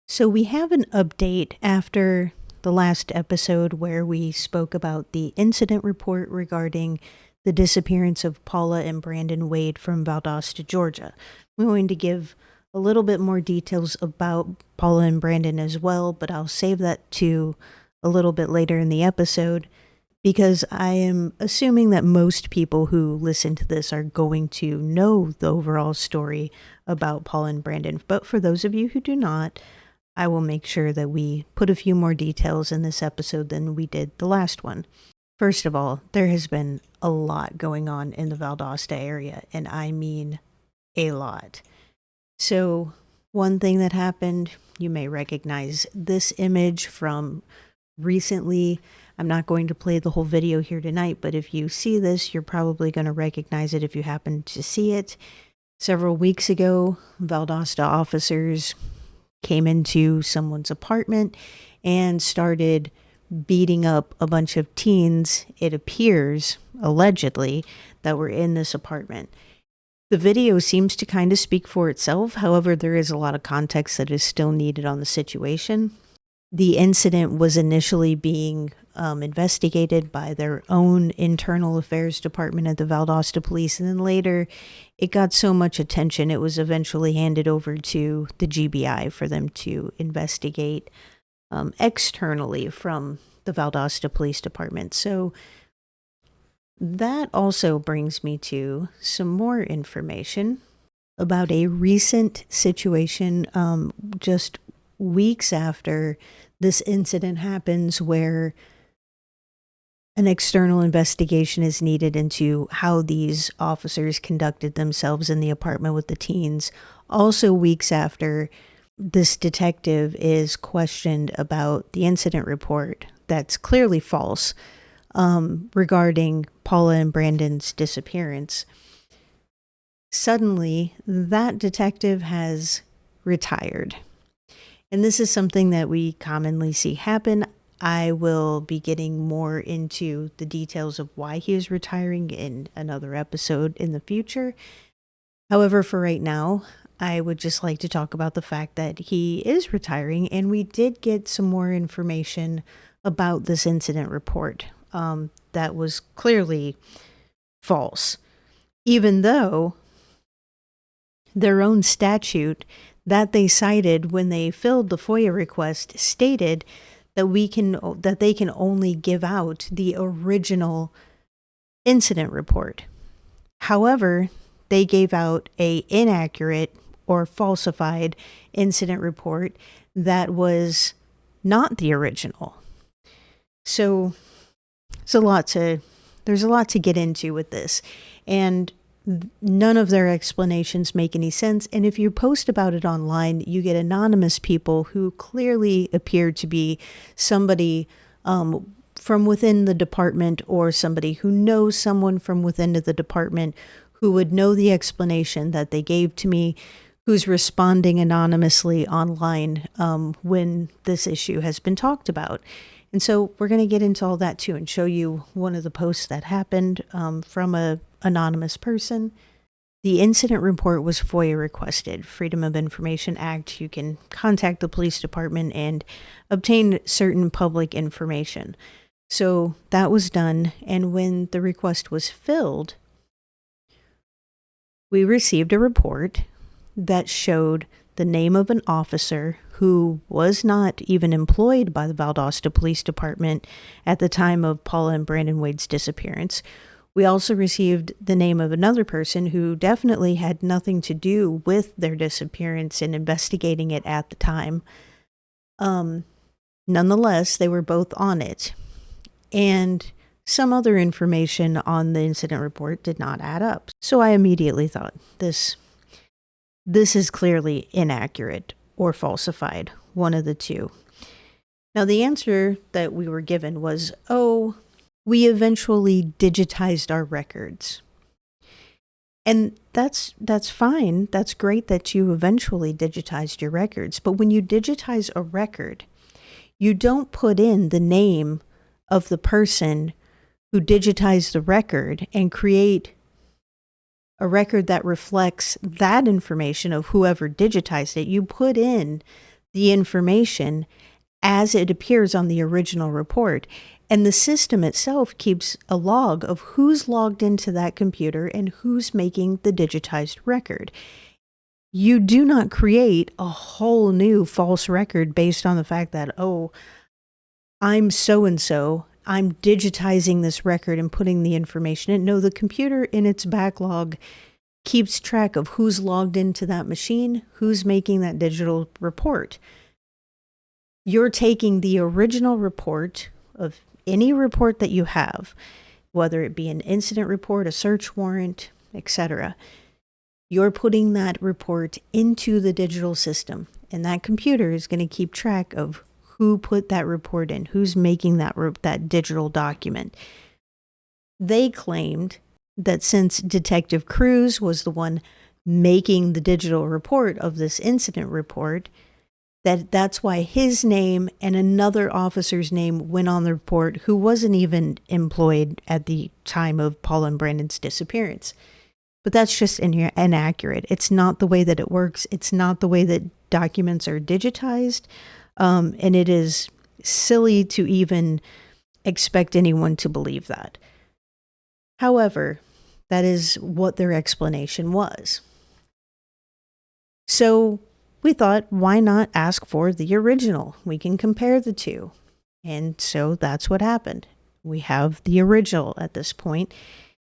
So we have an update after the last episode where we spoke about the incident report regarding the disappearance of Paula and Brandon Wade from Valdosta, Georgia. I'm going to give a little bit more details about Paula and Brandon as well, but I'll save that to a little bit later in the episode because I am assuming that most people who listen to this are going to know the overall story about Paula and Brandon. But for those of you who do not, I will make sure that we put a few more details in this episode than we did the last one. First of all, there has been a lot going on in the Valdosta area, and I mean a lot. So, one thing that happened, you may recognize this image from recently. I'm not going to play the whole video here tonight, but if you see this, you're probably going to recognize it if you happen to see it. Several weeks ago, Valdosta officers came into someone's apartment and started beating up a bunch of teens, it appears, allegedly, that were in this apartment. The video seems to kind of speak for itself. However, there is a lot of context that is still needed on the situation. The incident was initially being investigated by their own internal affairs department at the Valdosta Police, and then later it got so much attention it was eventually handed over to the GBI for them to investigate externally from the Valdosta Police Department. So that also brings me to some more information about a recent situation just weeks after this incident happens where an external investigation is needed into how these officers conducted themselves in the apartment with the teens. Also, weeks after, this detective is questioned about the incident report that's clearly false regarding Paula and Brandon's disappearance. Suddenly, that detective has retired. And this is something that we commonly see happen. I will be getting more into the details of why he is retiring in another episode in the future. However, for right now, I would just like to talk about the fact that he is retiring, and we did get some more information about this incident report that was clearly false, even though their own statute that they cited when they filled the FOIA request stated that they can only give out the original incident report. However, they gave out a inaccurate or falsified incident report that was not the original. So there's a lot to get into with this, and none of their explanations make any sense. And if you post about it online, you get anonymous people who clearly appear to be somebody from within the department or somebody who knows someone from within the department who would know the explanation that they gave to me, who's responding anonymously online when this issue has been talked about. And so we're going to get into all that too and show you one of the posts that happened from a anonymous person. The incident report was FOIA requested, Freedom of Information Act. You can contact the police department and obtain certain public information. So that was done, and when the request was filled, we received a report that showed the name of an officer who was not even employed by the Valdosta Police Department at the time of Paula and Brandon Wade's disappearance. We also received the name of another person who definitely had nothing to do with their disappearance and investigating it at the time. Nonetheless, they were both on it. And some other information on the incident report did not add up. So I immediately thought, this is clearly inaccurate or falsified, one of the two. Now, the answer that we were given was, we eventually digitized our records. And that's fine. That's great that you eventually digitized your records. But when you digitize a record, you don't put in the name of the person who digitized the record and create a record that reflects that information of whoever digitized it. You put in the information as it appears on the original report. And the system itself keeps a log of who's logged into that computer and who's making the digitized record. You do not create a whole new false record based on the fact that, oh, I'm so-and-so, I'm digitizing this record and putting the information in. No, the computer in its backlog keeps track of who's logged into that machine, who's making that digital report. You're taking the original report of any report that you have, whether it be an incident report, a search warrant, etc. You're putting that report into the digital system, and that computer is going to keep track of who put that report in, who's making that digital document. They claimed that since Detective Cruz was the one making the digital report of this incident report, that's why his name and another officer's name went on the report who wasn't even employed at the time of Paul and Brandon's disappearance. But that's just inaccurate. It's not the way that it works. It's not the way that documents are digitized. And it is silly to even expect anyone to believe that. However, that is what their explanation was. So we thought, why not ask for the original? We can compare the two. And so that's what happened. We have the original at this point,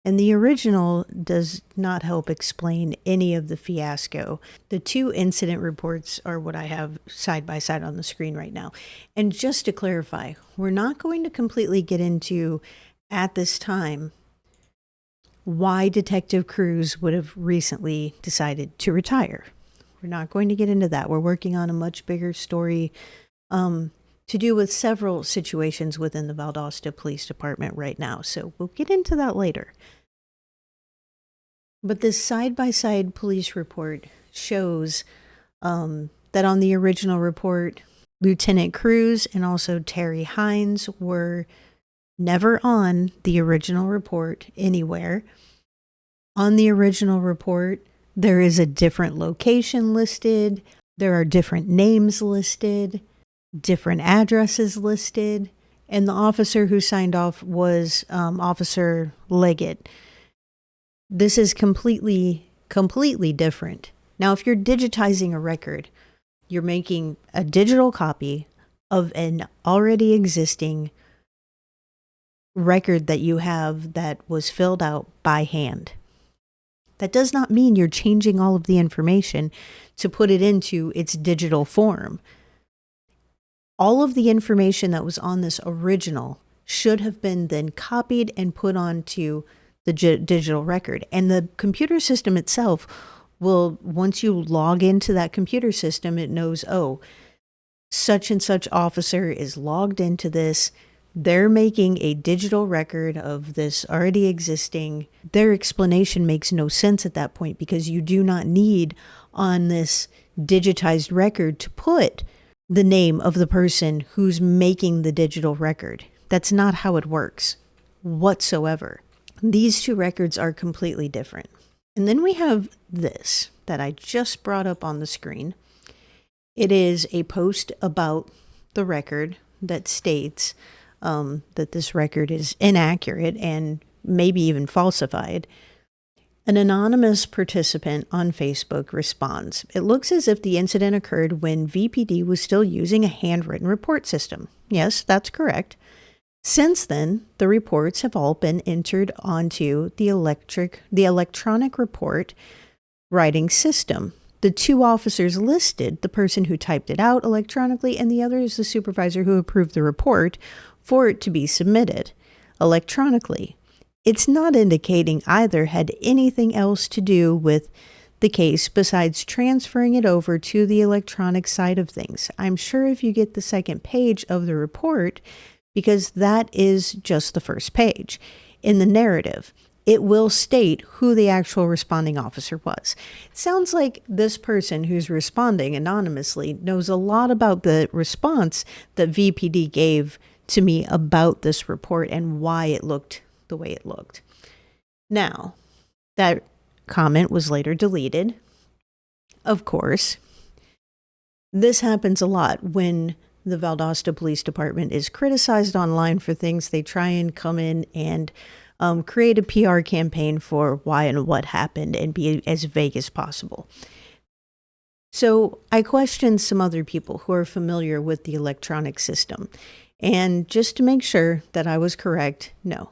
and the original does not help explain any of the fiasco. The two incident reports are what I have side by side on the screen right now. And just to clarify, we're not going to completely get into, at this time, why Detective Cruz would have recently decided to retire. We're not going to get into that. We're working on a much bigger story to do with several situations within the Valdosta Police Department right now. So we'll get into that later. But this side-by-side police report shows that on the original report, Lieutenant Cruz and also Terry Hines were never on the original report anywhere. On the original report, there is a different location listed. There are different names listed, different addresses listed. And the officer who signed off was Officer Leggett. This is completely different. Now, if you're digitizing a record, you're making a digital copy of an already existing record that you have that was filled out by hand. That does not mean you're changing all of the information to put it into its digital form. All of the information that was on this original should have been then copied and put onto the digital record. And the computer system itself will, once you log into that computer system, it knows, oh, such and such officer is logged into this. They're making a digital record of this already existing. Their explanation makes no sense at that point, because you do not need on this digitized record to put the name of the person who's making the digital record. That's not how it works whatsoever. These two records are completely different. And then we have this that I just brought up on the screen. It is a post about the record that states that this record is inaccurate and maybe even falsified. An anonymous participant on Facebook responds, "It looks as if the incident occurred when VPD was still using a handwritten report system." Yes, that's correct. Since then, the reports have all been entered onto the electronic report writing system. The two officers listed, the person who typed it out electronically, and the other is the supervisor who approved the report for it to be submitted electronically. It's not indicating either had anything else to do with the case besides transferring it over to the electronic side of things. I'm sure if you get the second page of the report, because that is just the first page, in the narrative, it will state who the actual responding officer was. It sounds like this person who's responding anonymously knows a lot about the response that VPD gave to me about this report and why it looked the way it looked. Now, that comment was later deleted, of course. This happens a lot when the Valdosta Police Department is criticized online for things. They try and come in and create a PR campaign for why and what happened and be as vague as possible. So I questioned some other people who are familiar with the electronic system. And just to make sure that I was correct, no,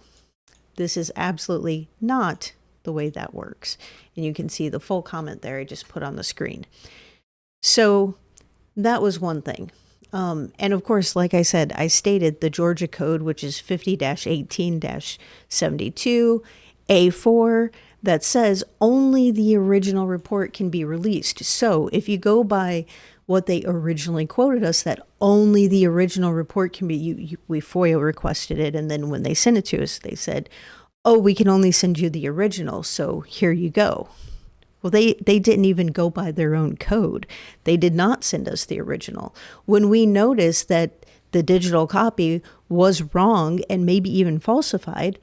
this is absolutely not the way that works. And you can see the full comment there I just put on the screen. So that was one thing. And of course, like I said, I stated the Georgia code, which is 50-18-72 A4, that says only the original report can be released. So if you go by what they originally quoted us, that only the original report can be, we FOIA requested it. And then when they sent it to us, they said, oh, we can only send you the original. So here you go. Well, they didn't even go by their own code. They did not send us the original. When we noticed that the digital copy was wrong and maybe even falsified,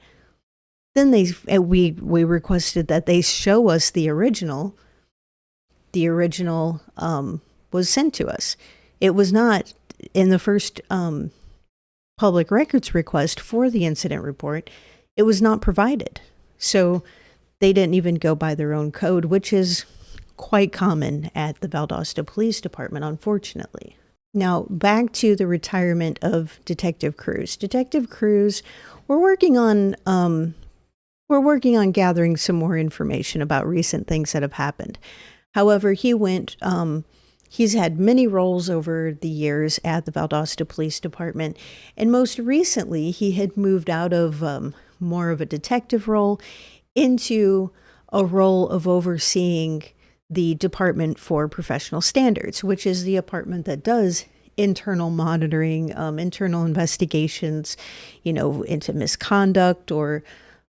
then we requested that they show us the original. The original was sent to us. It was not in the first public records request for the incident report. It was not provided. So they didn't even go by their own code, which is quite common at the Valdosta Police Department, unfortunately. Now, back to the retirement of Detective Cruz. Detective Cruz, we're working on gathering some more information about recent things that have happened. However, he's had many roles over the years at the Valdosta Police Department, and most recently, he had moved out of more of a detective role into a role of overseeing the Department for Professional Standards, which is the department that does internal monitoring, internal investigations, into misconduct or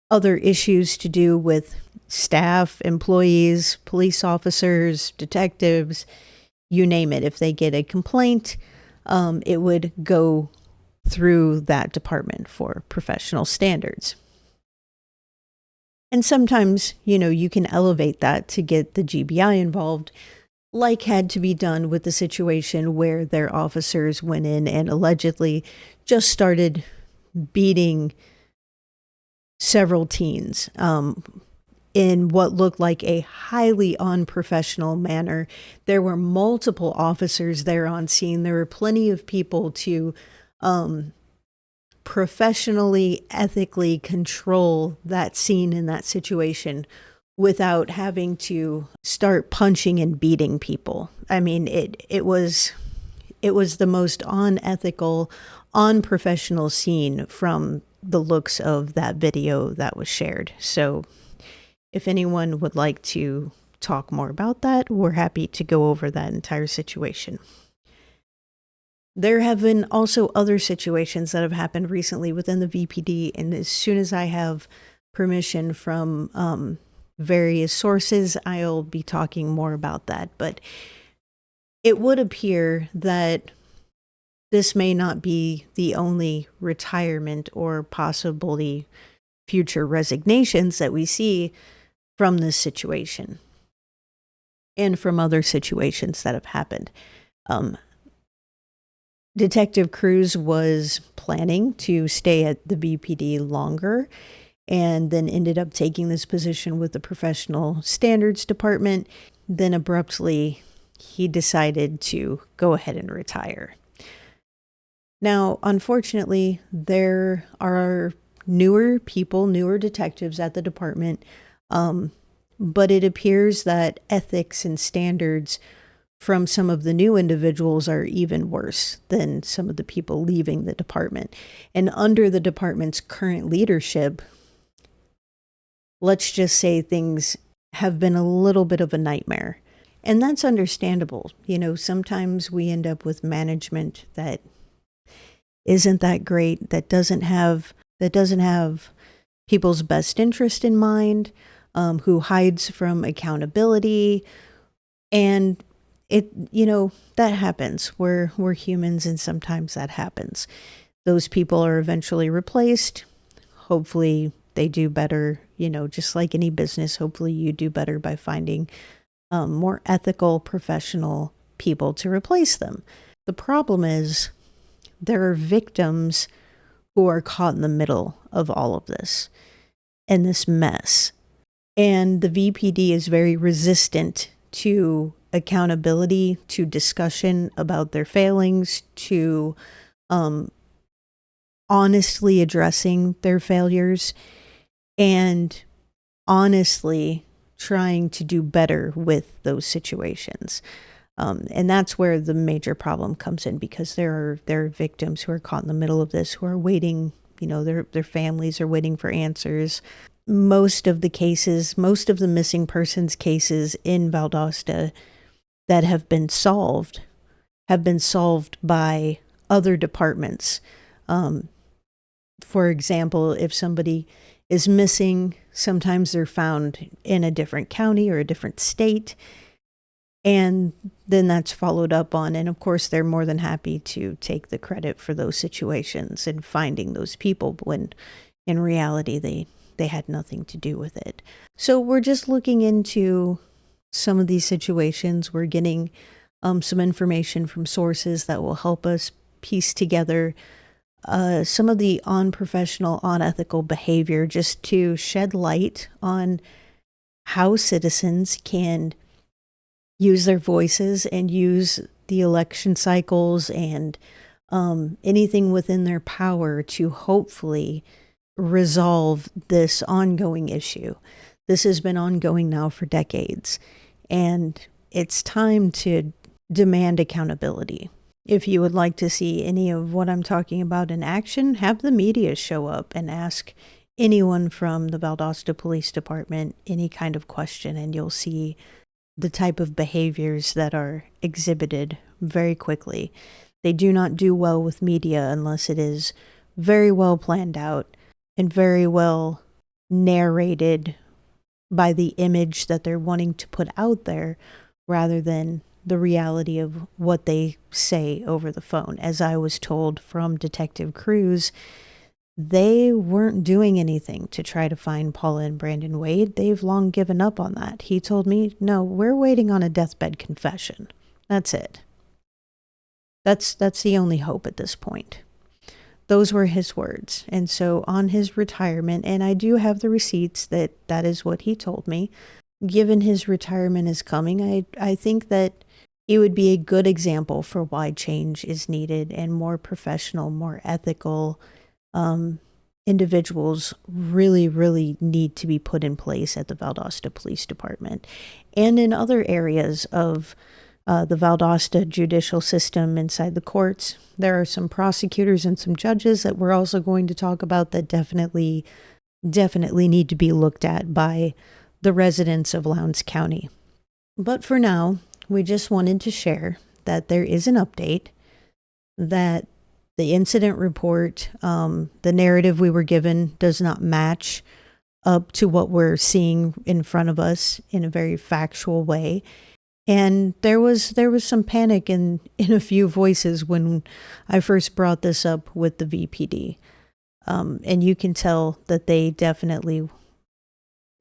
other issues to do with staff, employees, police officers, detectives, you name it. If they get a complaint, it would go through that Department for Professional Standards. And sometimes, you can elevate that to get the GBI involved, like had to be done with the situation where their officers went in and allegedly just started beating several teens in what looked like a highly unprofessional manner. There were multiple officers there on scene. There were plenty of people to professionally, ethically control that scene in that situation without having to start punching and beating people. I mean, it was the most unethical, unprofessional scene from the looks of that video that was shared. So if anyone would like to talk more about that, we're happy to go over that entire situation. There have been also other situations that have happened recently within the VPD, and as soon as I have permission from various sources, I'll be talking more about that. But it would appear that this may not be the only retirement or possibly future resignations that we see from this situation and from other situations that have happened. Detective Cruz was planning to stay at the VPD longer and then ended up taking this position with the Professional Standards Department. Then abruptly, he decided to go ahead and retire. Now, unfortunately, there are newer people, newer detectives at the department, but it appears that ethics and standards from some of the new individuals are even worse than some of the people leaving the department. And under the department's current leadership, let's just say things have been a little bit of a nightmare. And that's understandable. Sometimes we end up with management that isn't that great, that doesn't have people's best interest in mind, who hides from accountability. And that happens. We're humans, and sometimes that happens. Those people are eventually replaced. Hopefully they do better, just like any business. Hopefully you do better by finding more ethical, professional people to replace them. The problem is there are victims who are caught in the middle of all of this and this mess. And the VPD is very resistant to accountability, to discussion about their failings, to honestly addressing their failures, and honestly trying to do better with those situations. And that's where the major problem comes in, because there are victims who are caught in the middle of this, who are waiting, their families are waiting for answers. Most of the missing persons cases in Valdosta that have been solved by other departments. For example, if somebody is missing, sometimes they're found in a different county or a different state, and then that's followed up on. And of course, they're more than happy to take the credit for those situations and finding those people, when in reality, they had nothing to do with it. So we're just looking into some of these situations. We're getting some information from sources that will help us piece together some of the unprofessional, unethical behavior, just to shed light on how citizens can use their voices and use the election cycles and anything within their power to hopefully resolve this ongoing issue. This has been ongoing now for decades, and it's time to demand accountability. If you would like to see any of what I'm talking about in action, have the media show up and ask anyone from the Valdosta Police Department any kind of question, and you'll see the type of behaviors that are exhibited very quickly. They do not do well with media unless it is very well planned out and very well narrated by the image that they're wanting to put out there, rather than the reality of what they say over the phone. As I was told from Detective Cruz, they weren't doing anything to try to find Paula and Brandon Wade. They've long given up on that. He told me, no, we're waiting on a deathbed confession. That's it. That's the only hope at this point. Those were his words. And so on his retirement, and I do have the receipts that is what he told me, given his retirement is coming, I think that it would be a good example for why change is needed, and more professional, more ethical individuals really, really need to be put in place at the Valdosta Police Department and in other areas of the Valdosta judicial system inside the courts. There are some prosecutors and some judges that we're also going to talk about that definitely need to be looked at by the residents of Lowndes County. But for now, we just wanted to share that there is an update, that the incident report, the narrative we were given, does not match up to what we're seeing in front of us in a very factual way. And there was some panic in a few voices when I first brought this up with the VPD. And you can tell that they definitely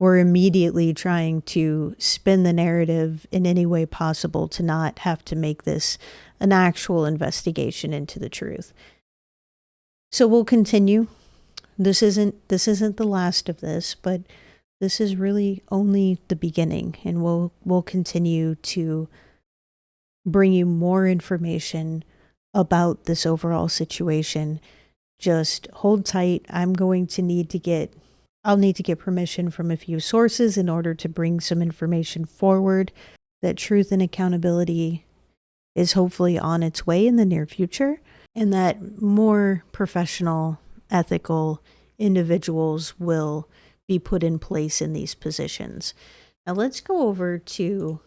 were immediately trying to spin the narrative in any way possible to not have to make this an actual investigation into the truth. So we'll continue. This isn't the last of this, but this is really only the beginning, and we'll continue to bring you more information about this overall situation. Just hold tight. I'll need to get permission from a few sources in order to bring some information forward. That truth and accountability is hopefully on its way in the near future, and that more professional, ethical individuals will be put in place in these positions. Now let's go over to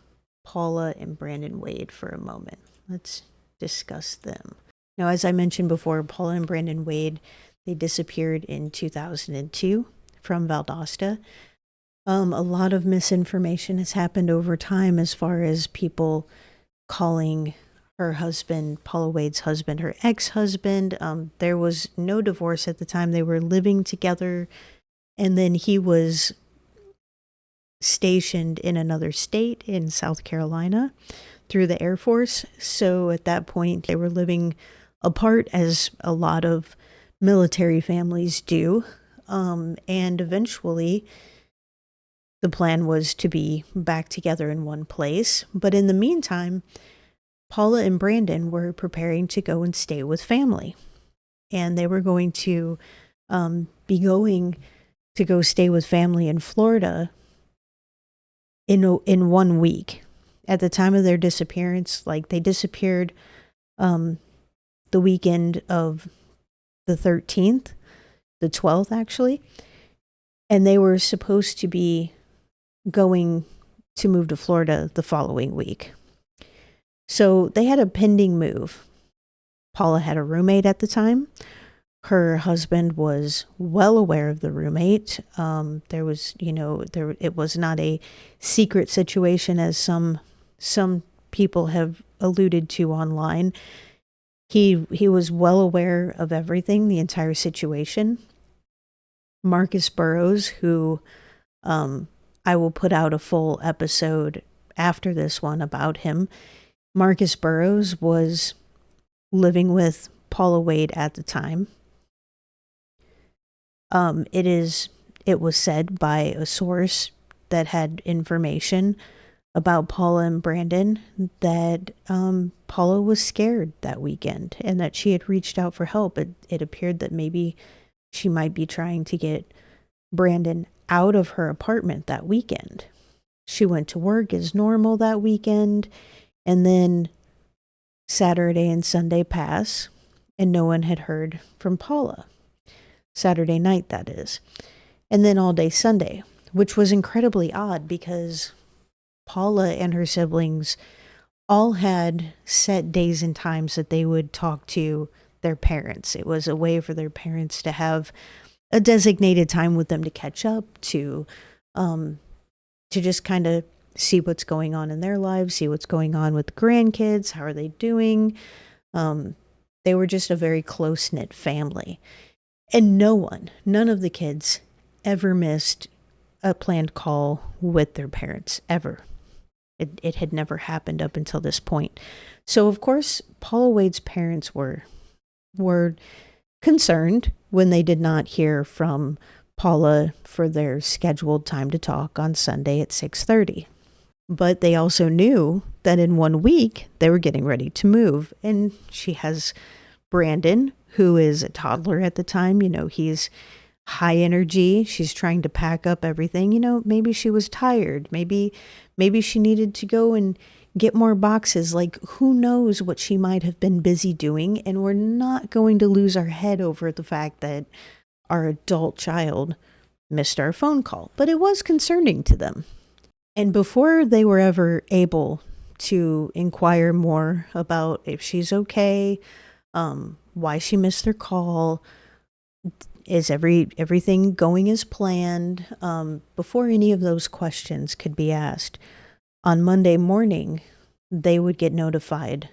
Paula and Brandon Wade for a moment. Let's discuss them. Now, as I mentioned before, Paula and Brandon Wade, they disappeared in 2002 from Valdosta. A lot of misinformation has happened over time as far as people calling her husband, Paula Wade's husband, her ex-husband. There was no divorce at the time. They were living together, and then he was stationed in another state in South Carolina through the Air Force. So at that point, they were living apart, as a lot of military families do. And eventually, the plan was to be back together in one place. But in the meantime, Paula and Brandon were preparing to go and stay with family. And they were going to be going to go stay with family in Florida in 1 week. At the time of their disappearance, like, they disappeared the weekend of the 13th, the 12th actually, and they were supposed to be going to move to Florida the following week. So they had a pending move. Paula had a roommate at the time. Her husband was well aware of the roommate. There was, it was not a secret situation, as some people have alluded to online. He was well aware of everything, the entire situation. Marcus Burrows, who I will put out a full episode after this one about him. Marcus Burrows was living with Paula Wade at the time. It was said by a source that had information about Paula and Brandon that Paula was scared that weekend and that she had reached out for help. It appeared that maybe she might be trying to get Brandon out of her apartment that weekend. She went to work as normal that weekend, and then Saturday and Sunday pass, and no one had heard from Paula. Saturday night, that is. And then all day Sunday, which was incredibly odd because Paula and her siblings all had set days and times that they would talk to their parents. It was a way for their parents to have a designated time with them to catch up, to just kind of see what's going on in their lives, see what's going on with the grandkids, how are they doing. They were just a very close-knit family. And none of the kids ever missed a planned call with their parents, ever. It had never happened up until this point. So, of course, Paula Wade's parents were concerned when they did not hear from Paula for their scheduled time to talk on Sunday at 6:30. But they also knew that in 1 week, they were getting ready to move. And she has Brandon, who is a toddler at the time. He's high energy. She's trying to pack up everything. Maybe she was tired. Maybe she needed to go and get more boxes. Like, who knows what she might have been busy doing. And we're not going to lose our head over the fact that our adult child missed our phone call. But it was concerning to them. And before they were ever able to inquire more about if she's okay, why she missed their call, is everything going as planned, before any of those questions could be asked, on Monday morning, they would get notified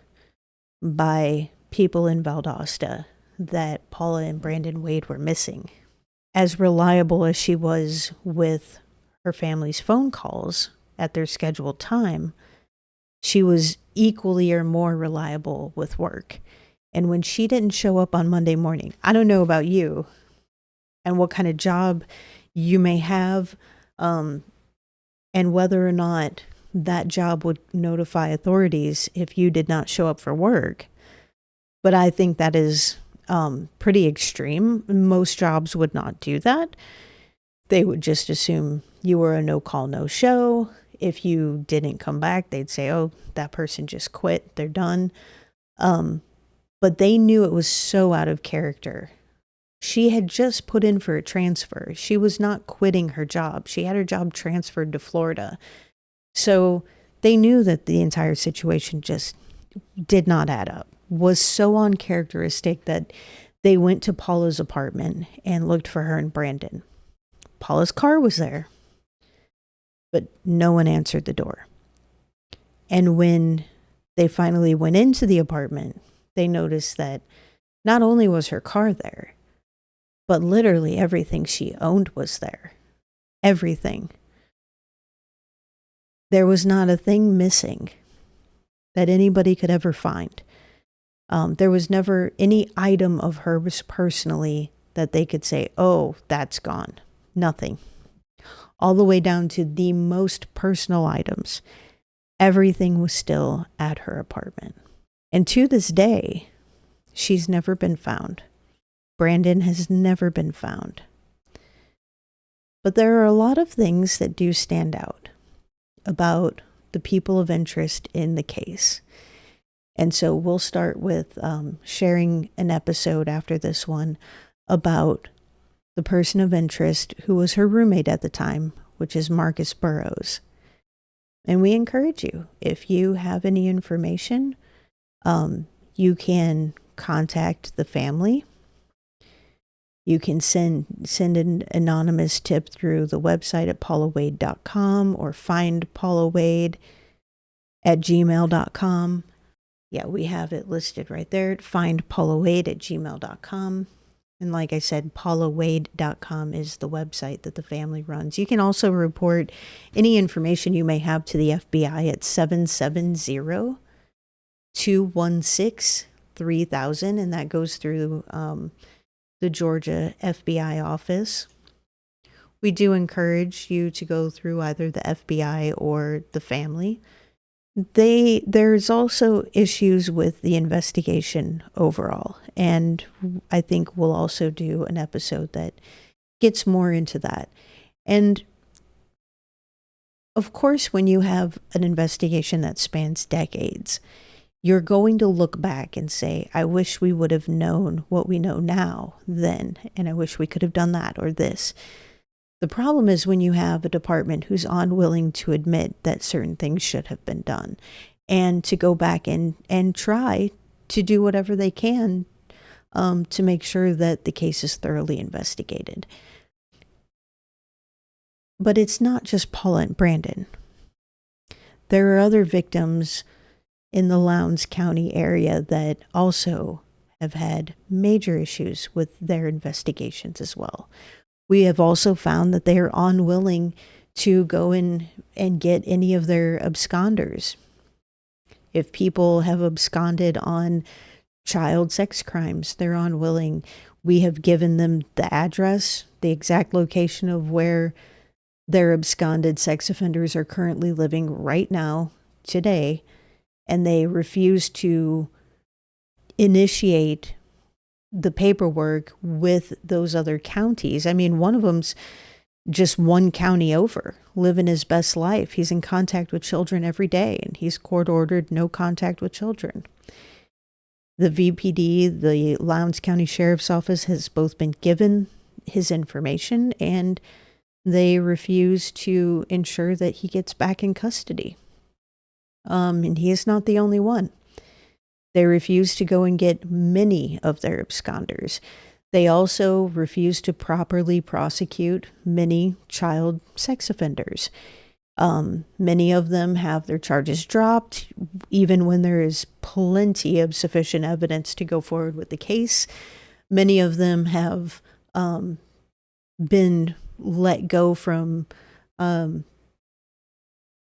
by people in Valdosta that Paula and Brandon Wade were missing. As reliable as she was with her family's phone calls at their scheduled time, she was equally or more reliable with work. And when she didn't show up on Monday morning, I don't know about you and what kind of job you may have, and whether or not that job would notify authorities if you did not show up for work. But I think that is pretty extreme. Most jobs would not do that. They would just assume you were a no-call, no-show. If you didn't come back, they'd say, oh, that person just quit. They're done. But they knew it was so out of character. She had just put in for a transfer. She was not quitting her job. She had her job transferred to Florida. So they knew that the entire situation just did not add up, was so uncharacteristic that they went to Paula's apartment and looked for her and Brandon. Paula's car was there, but no one answered the door. And when they finally went into the apartment, they noticed that not only was her car there, but literally everything she owned was there. Everything. There was not a thing missing that anybody could ever find. There was never any item of hers personally that they could say, oh, that's gone. Nothing. All the way down to the most personal items. Everything was still at her apartment. And to this day, she's never been found. Brandon has never been found. But there are a lot of things that do stand out about the people of interest in the case. And so we'll start with sharing an episode after this one about the person of interest who was her roommate at the time, which is Marcus Burrows. And we encourage you, if you have any information, you can contact the family. You can send an anonymous tip through the website at paulawade.com or find paulawade@gmail.com. Yeah, we have it listed right there. Find paulawade@gmail.com. And like I said, paulawade.com is the website that the family runs. You can also report any information you may have to the FBI at 770-216-3000. And that goes through the Georgia FBI office. We do encourage you to go through either the FBI or the family. There's also issues with the investigation overall, and I think we'll also do an episode that gets more into that. And of course, when you have an investigation that spans decades, you're going to look back and say, I wish we would have known what we know now then, and I wish we could have done that or this. The problem is when you have a department who's unwilling to admit that certain things should have been done and to go back and try to do whatever they can to make sure that the case is thoroughly investigated. But it's not just Paula and Brandon. There are other victims in the Lowndes County area that also have had major issues with their investigations as well. We have also found that they are unwilling to go in and get any of their absconders. If people have absconded on child sex crimes, they're unwilling. We have given them the address, the exact location of where their absconded sex offenders are currently living right now, today, and they refuse to initiate the paperwork with those other counties. I mean, one of them's just one county over, living his best life. He's in contact with children every day, and he's court ordered no contact with children. The VPD, the Lowndes County Sheriff's Office, has both been given his information, and they refuse to ensure that he gets back in custody. And he is not the only one. They refuse to go and get many of their absconders. They also refuse to properly prosecute many child sex offenders. Many of them have their charges dropped, even when there is plenty of sufficient evidence to go forward with the case. Many of them have been let go from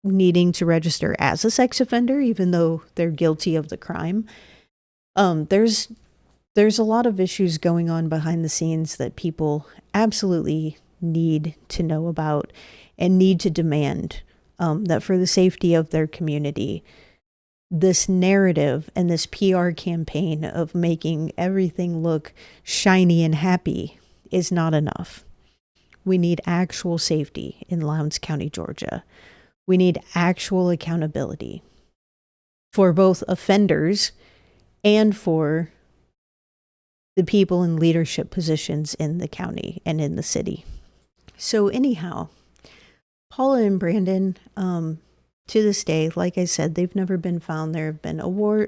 needing to register as a sex offender, even though they're guilty of the crime. There's a lot of issues going on behind the scenes that people absolutely need to know about and need to demand that for the safety of their community, this narrative and this PR campaign of making everything look shiny and happy is not enough. We need actual safety in Lowndes County, Georgia. We need actual accountability for both offenders and for the people in leadership positions in the county and in the city. So anyhow, Paula and Brandon, to this day, like I said, they've never been found. There have been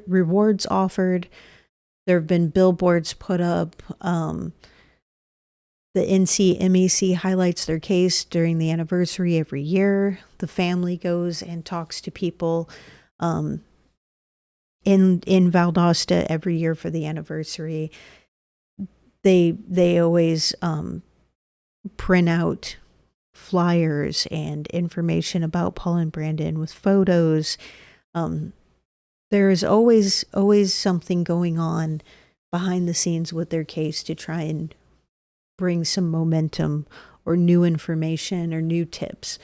rewards offered. There have been billboards put up. The NCMEC highlights their case during the anniversary every year. The family goes and talks to people in Valdosta every year for the anniversary. They always print out flyers and information about Paul and Brandon with photos. There is always something going on behind the scenes with their case to try and bring some momentum or new information or new tips.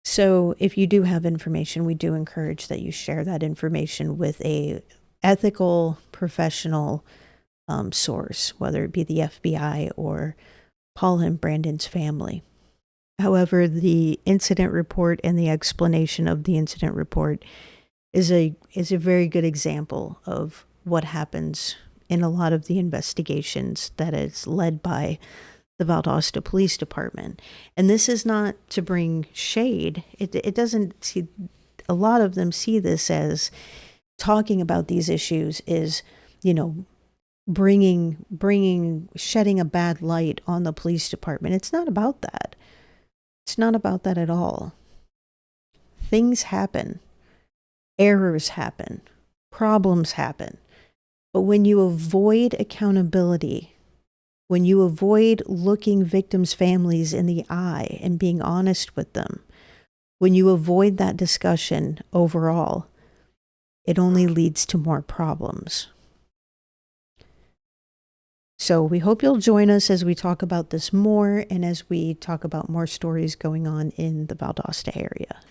So if you do have information, we do encourage that you share that information with a ethical, professional source, whether it be the FBI or Paul and Brandon's family. However, the incident report and the explanation of the incident report is a very good example of what happens in a lot of the investigations that is led by the Valdosta Police Department. And this is not to bring shade. It doesn't see, a lot of them see this as talking about these issues is, shedding a bad light on the police department. It's not about that. It's not about that at all. Things happen. Errors happen. Problems happen. But when you avoid accountability, when you avoid looking victims' families in the eye and being honest with them, when you avoid that discussion overall, it only leads to more problems. So we hope you'll join us as we talk about this more and as we talk about more stories going on in the Valdosta area.